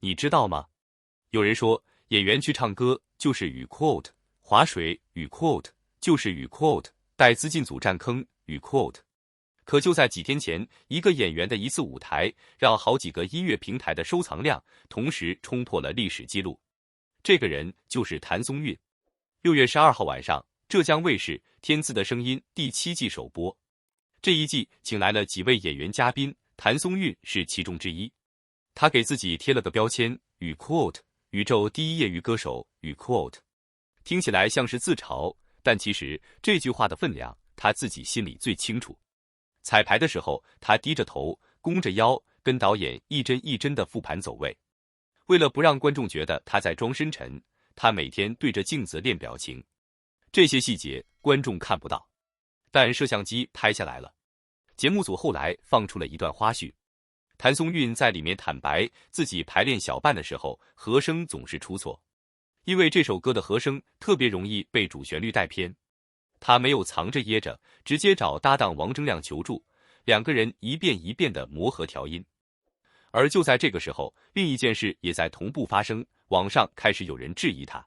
你知道吗？有人说，演员去唱歌就是与 quote 划水与 quote 就是与 quote 带资进组占坑与 quote。可就在几天前，一个演员的一次舞台，让好几个音乐平台的收藏量同时冲破了历史记录。这个人就是谭松韵。6月12号晚上，浙江卫视《天赐的声音》第7季首播。这一季请来了几位演员嘉宾，谭松韵是其中之一。他给自己贴了个标签与 quote 宇宙第一业余歌手与 quote， 听起来像是自嘲，但其实这句话的分量他自己心里最清楚。彩排的时候，他低着头，弓着腰，跟导演一帧一帧的复盘走位。为了不让观众觉得他在装深沉，他每天对着镜子练表情。这些细节观众看不到，但摄像机拍下来了。节目组后来放出了一段花絮，谭松韵在里面坦白自己排练小半的时候，和声总是出错，因为这首歌的和声特别容易被主旋律带偏。他没有藏着掖着，直接找搭档王铮亮求助，两个人一遍一遍的磨合调音。而就在这个时候，另一件事也在同步发生，网上开始有人质疑他。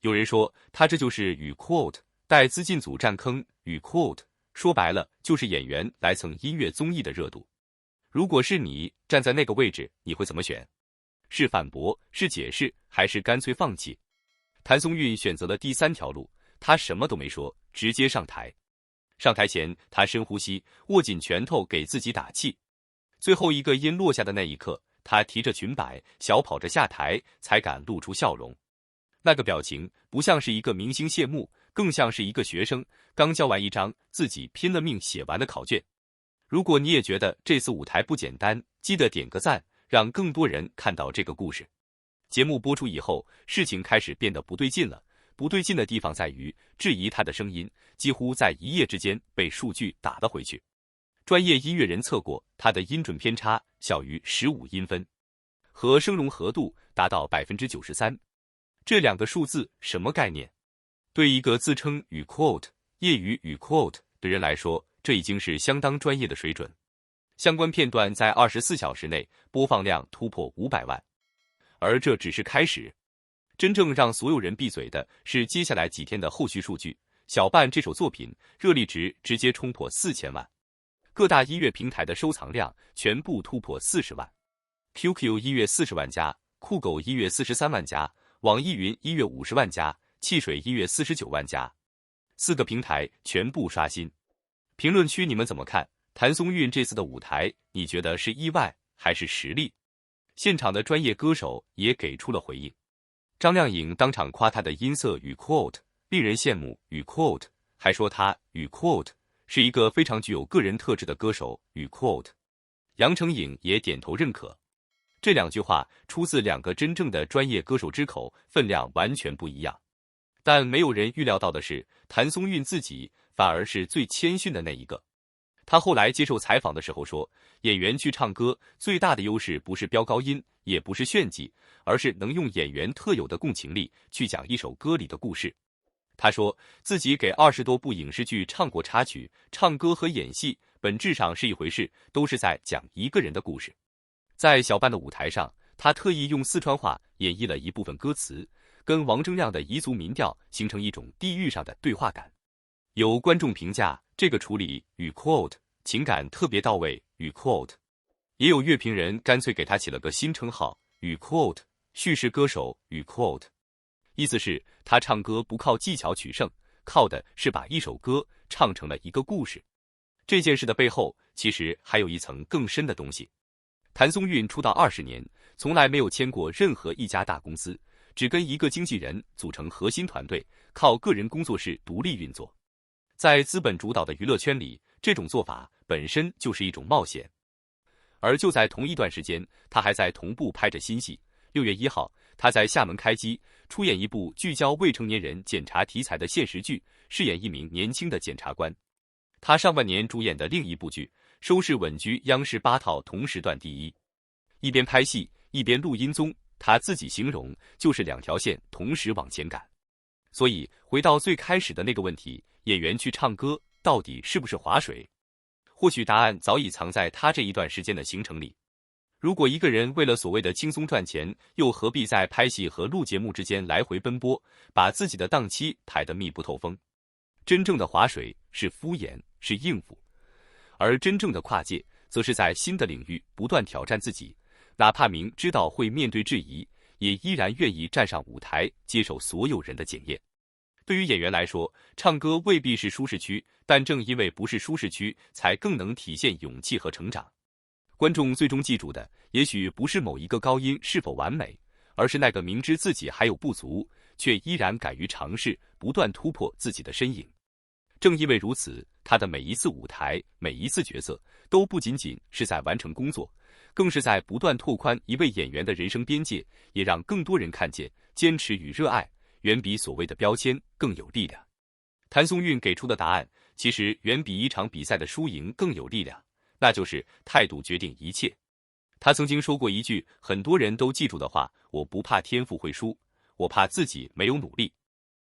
有人说他这就是与 quote 带资进组占坑与 quote， 说白了就是演员来蹭音乐综艺的热度。如果是你站在那个位置，你会怎么选？是反驳，是解释，还是干脆放弃？谭松韵选择了第3条路，他什么都没说，直接上台。上台前，他深呼吸，握紧拳头给自己打气。最后一个音落下的那一刻，他提着裙摆，小跑着下台，才敢露出笑容。那个表情不像是一个明星谢幕，更像是一个学生刚交完一张自己拼了命写完的考卷。如果你也觉得这次舞台不简单，记得点个赞，让更多人看到这个故事。节目播出以后，事情开始变得不对劲了。不对劲的地方在于，质疑他的声音几乎在一夜之间被数据打了回去。专业音乐人测过，他的音准偏差小于15音分，和声融合度达到 93%。这2个数字什么概念？对一个自称与 quote 业余与 quote 的人来说，这已经是相当专业的水准。相关片段在24小时内播放量突破500万。而这只是开始，真正让所有人闭嘴的是接下来几天的后续数据。小半这首作品热力值直接冲破4000万，各大音乐平台的收藏量全部突破40万。QQ 音乐40万加，酷狗音乐43万加，网易云音乐50万加，汽水音乐49万加，4个平台全部刷新。评论区你们怎么看？谭松韵这次的舞台，你觉得是意外还是实力？现场的专业歌手也给出了回应。张靓颖当场夸他的音色与 quote 令人羡慕与 quote， 还说他与 quote 是一个非常具有个人特质的歌手与 quote。 杨丞琳也点头认可。这2句话出自2个真正的专业歌手之口，分量完全不一样。但没有人预料到的是，谭松韵自己反而是最谦逊的那一个。他后来接受采访的时候说，演员去唱歌最大的优势不是飙高音，也不是炫技，而是能用演员特有的共情力去讲一首歌里的故事。他说自己给20多部影视剧唱过插曲，唱歌和演戏本质上是一回事，都是在讲一个人的故事。在小半的舞台上，他特意用四川话演绎了一部分歌词，跟王铮亮的彝族民调形成一种地域上的对话感。有观众评价这个处理与 quote 情感特别到位与 quote， 也有乐评人干脆给他起了个新称号与 quote 叙事歌手与 quote， 意思是他唱歌不靠技巧取胜，靠的是把一首歌唱成了一个故事。这件事的背后其实还有一层更深的东西。谭松韵出道20年，从来没有签过任何一家大公司，只跟一个经纪人组成核心团队，靠个人工作室独立运作。在资本主导的娱乐圈里，这种做法本身就是一种冒险。而就在同一段时间，他还在同步拍着新戏。6月1号，他在厦门开机，出演一部聚焦未成年人检察题材的现实剧，饰演一名年轻的检察官。他上半年主演的另一部剧，收视稳居央视8套同时段第一。一边拍戏，一边录音综，他自己形容就是2条线同时往前赶。所以回到最开始的那个问题，演员去唱歌到底是不是划水？或许答案早已藏在他这一段时间的行程里。如果一个人为了所谓的轻松赚钱，又何必在拍戏和录节目之间来回奔波，把自己的档期排得密不透风？真正的划水是敷衍，是应付，而真正的跨界，则是在新的领域不断挑战自己，哪怕明知道会面对质疑，也依然愿意站上舞台，接受所有人的检验。对于演员来说，唱歌未必是舒适区，但正因为不是舒适区，才更能体现勇气和成长。观众最终记住的，也许不是某一个高音是否完美，而是那个明知自己还有不足，却依然敢于尝试，不断突破自己的身影。正因为如此，他的每一次舞台，每一次角色，都不仅仅是在完成工作，更是在不断拓宽一位演员的人生边界，也让更多人看见，坚持与热爱远比所谓的标签更有力量。谭松韵给出的答案，其实远比一场比赛的输赢更有力量，那就是态度决定一切。他曾经说过一句很多人都记住的话：我不怕天赋会输，我怕自己没有努力。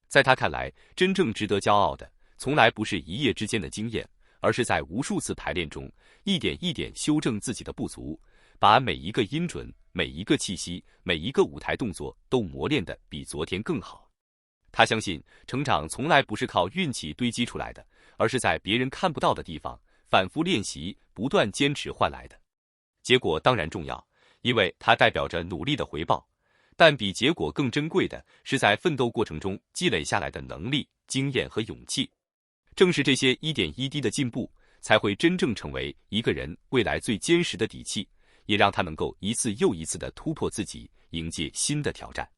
在他看来，真正值得骄傲的，从来不是一夜之间的经验，而是在无数次排练中，一点一点修正自己的不足，把每一个音准、每一个气息、每一个舞台动作都磨练得比昨天更好。他相信，成长从来不是靠运气堆积出来的，而是在别人看不到的地方，反复练习、不断坚持换来的。结果当然重要，因为它代表着努力的回报，但比结果更珍贵的是在奋斗过程中积累下来的能力、经验和勇气。正是这些一点一滴的进步，才会真正成为一个人未来最坚实的底气，也让他能够一次又一次地突破自己，迎接新的挑战。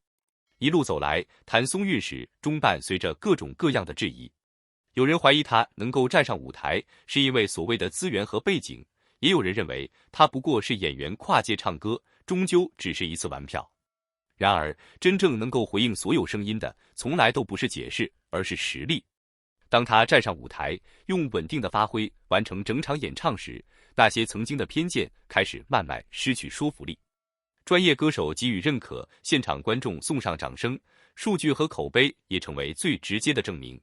一路走来，谭松韵始终伴随着各种各样的质疑。有人怀疑他能够站上舞台，是因为所谓的资源和背景，也有人认为他不过是演员跨界唱歌，终究只是一次玩票。然而，真正能够回应所有声音的，从来都不是解释，而是实力。当他站上舞台，用稳定的发挥完成整场演唱时，那些曾经的偏见开始慢慢失去说服力。专业歌手给予认可，现场观众送上掌声，数据和口碑也成为最直接的证明。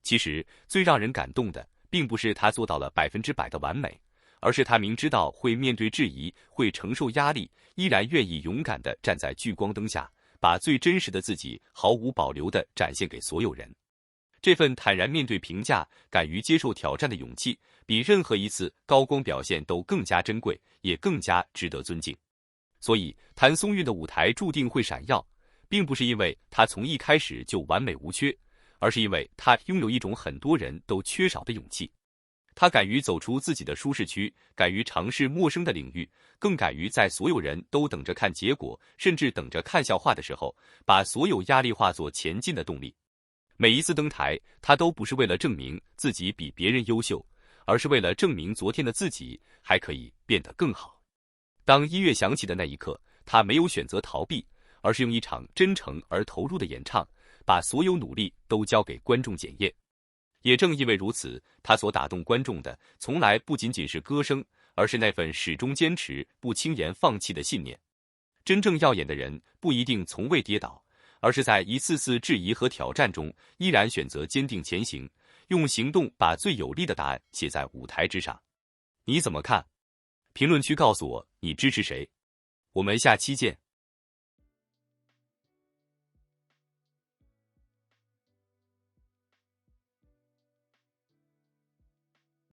其实，最让人感动的，并不是他做到了100%的完美，而是他明知道会面对质疑，会承受压力，依然愿意勇敢地站在聚光灯下，把最真实的自己毫无保留地展现给所有人。这份坦然面对评价、敢于接受挑战的勇气，比任何一次高光表现都更加珍贵，也更加值得尊敬。所以，谭松韵的舞台注定会闪耀，并不是因为她从一开始就完美无缺，而是因为她拥有一种很多人都缺少的勇气。她敢于走出自己的舒适区，敢于尝试陌生的领域，更敢于在所有人都等着看结果，甚至等着看笑话的时候，把所有压力化作前进的动力。每一次登台，她都不是为了证明自己比别人优秀，而是为了证明昨天的自己还可以变得更好。当音乐响起的那一刻，她没有选择逃避，而是用一场真诚而投入的演唱，把所有努力都交给观众检验。也正因为如此，她所打动观众的，从来不仅仅是歌声，而是那份始终坚持、不轻言放弃的信念。真正耀眼的人，不一定从未跌倒，而是在一次次质疑和挑战中，依然选择坚定前行，用行动把最有力的答案写在舞台之上。你怎么看？评论区告诉我你支持谁。我们下期见。